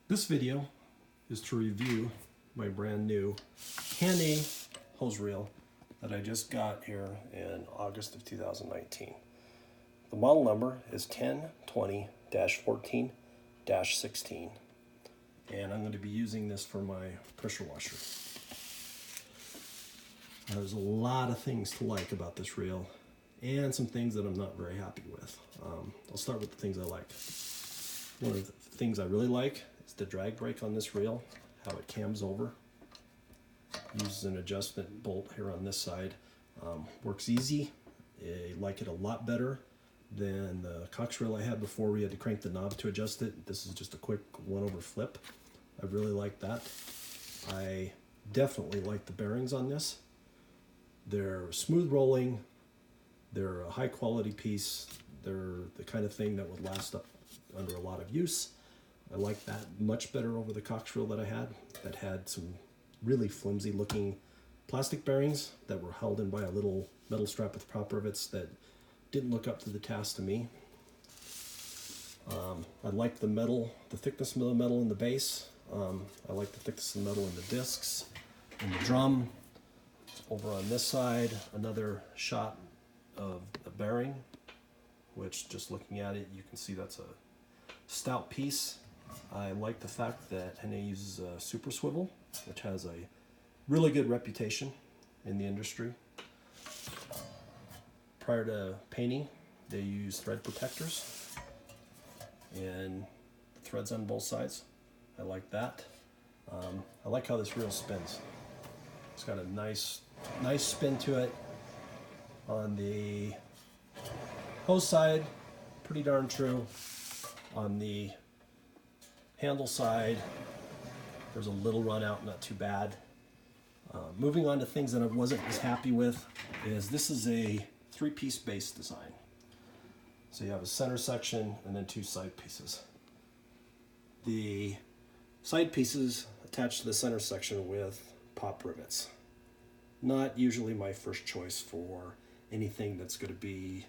This video is to review my brand new Hannay hose reel that I just got here in August of 2019. The model number is 1020-14-16, and I'm going to be using this for my pressure washer. There's a lot of things to like about this reel and some things that I'm not very happy with. I'll start with the things I like. One of the things I really like is the drag brake on this reel, how it cams over. Uses an adjustment bolt here on this side. Works easy. I like it a lot better than the Cox reel I had before where you had to crank the knob to adjust it. This is just a quick 1-over flip. I really like that. I definitely like the bearings on this. They're smooth rolling. They're a high quality piece. They're the kind of thing that would last up under a lot of use. I like that much better over the Cox reel that I had some really flimsy looking plastic bearings that were held in by a little metal strap with prop rivets that didn't look up to the task to me. I like the thickness of the metal in the base. I like the thickness of the metal in the discs, in the drum. Over on this side, another shot of the bearing, which just looking at it, you can see that's a stout piece. I like the fact that Hannay uses a super swivel, which has a really good reputation in the industry. Prior to painting, they use thread protectors and threads on both sides. I like that. I like how this reel spins. It's got a nice spin to it. On the hose side, pretty darn true. On the handle side, there's a little run out, not too bad. Moving on to things that I wasn't as happy with is this is a 3-piece base design. So you have a center section and then 2 side pieces. The side pieces attach to the center section with pop rivets. Not usually my first choice for anything that's going to be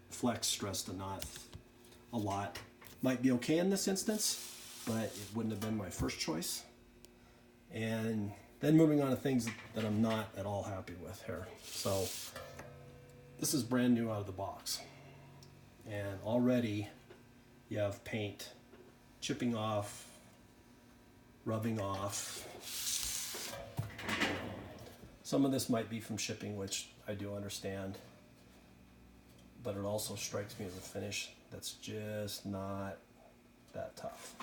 flex, stressed enough a lot. Might be okay in this instance, but it wouldn't have been my first choice. And then moving on to things that I'm not at all happy with here. So this is brand new out of the box. And already you have paint chipping off, rubbing off. Some of this might be from shipping, which I do understand, but it also strikes me as a finish that's just not that tough.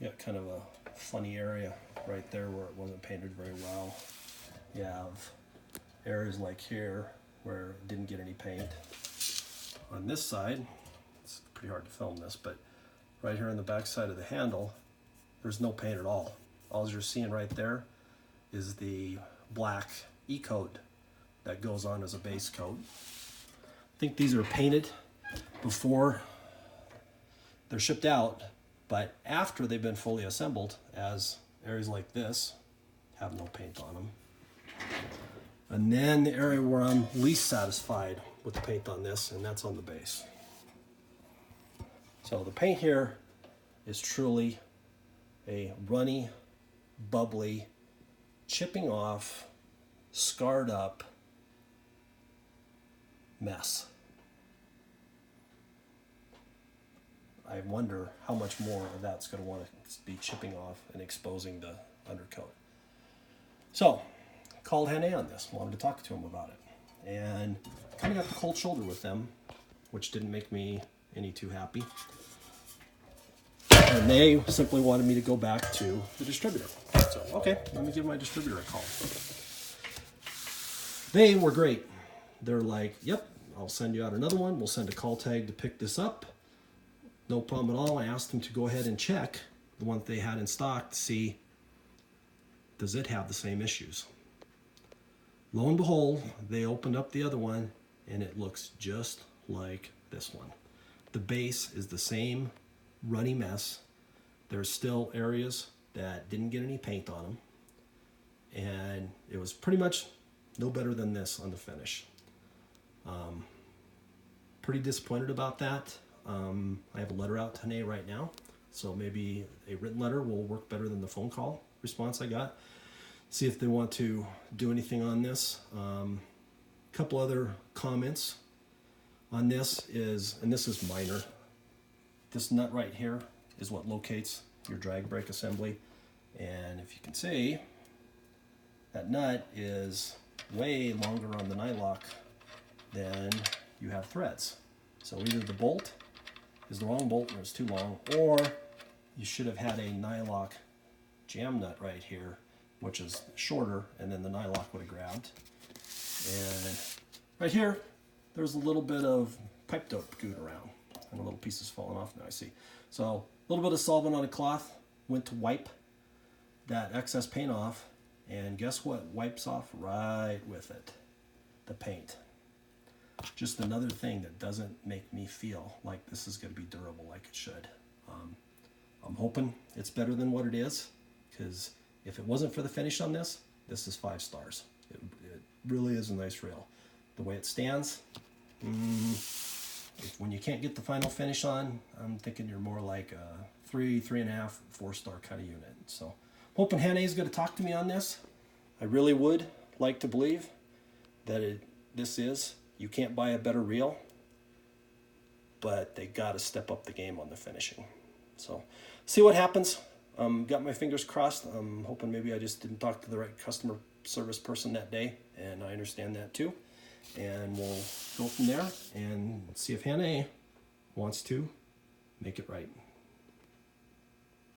You got kind of a funny area right there where it wasn't painted very well. You have areas like here where it didn't get any paint. On this side, it's pretty hard to film this, but right here on the back side of the handle, there's no paint at all. All you're seeing right there is the black E-coat that goes on as a base coat. I think these are painted before they're shipped out, but after they've been fully assembled, as areas like this have no paint on them. And then the area where I'm least satisfied with the paint on this, and that's on the base. So the paint here is truly a runny, bubbly, chipping off, scarred up mess. I wonder how much more of that's going to want to be chipping off and exposing the undercoat. So, called Hannay on this, wanted to talk to him about it. And kind of got the cold shoulder with them, which didn't make me any too happy. And they simply wanted me to go back to the distributor. So, okay, let me give my distributor a call. They were great. They're like, yep, I'll send you out another one. We'll send a call tag to pick this up. No problem at all. I asked them to go ahead and check the one that they had in stock to see, does it have the same issues? Lo and behold, they opened up the other one and it looks just like this one. The base is the same runny mess. There's still areas that didn't get any paint on them. And it was pretty much no better than this on the finish. Pretty disappointed about that. I have a letter out to Hannay right now, so maybe a written letter will work better than the phone call response I got. See if they want to do anything on this. Couple other comments on this is, and this is minor, this nut right here is what locates your drag brake assembly. And if you can see, that nut is way longer on the nylock than you have threads. So either the bolt is the wrong bolt or it's too long, or you should have had a nylock jam nut right here, which is shorter, and then the nylock would have grabbed. And right here, there's a little bit of pipe dope gooed around, and a little piece is falling off now, I see. So a little bit of solvent on a cloth went to wipe that excess paint off, and guess what wipes off right with it? The paint. Just another thing that doesn't make me feel like this is going to be durable like it should. I'm hoping it's better than what it is, because if it wasn't for the finish on this, this is 5 stars. It really is a nice rail. The way it stands, when you can't get the final finish on, I'm thinking you're more like a 3.5, 4-star kind of unit. So hoping Hannay is going to talk to me on this. I really would like to believe that you can't buy a better reel, but they got to step up the game on the finishing. So see what happens. Got my fingers crossed. I'm hoping maybe I just didn't talk to the right customer service person that day, and I understand that too. And we'll go from there and see if Hannay wants to make it right.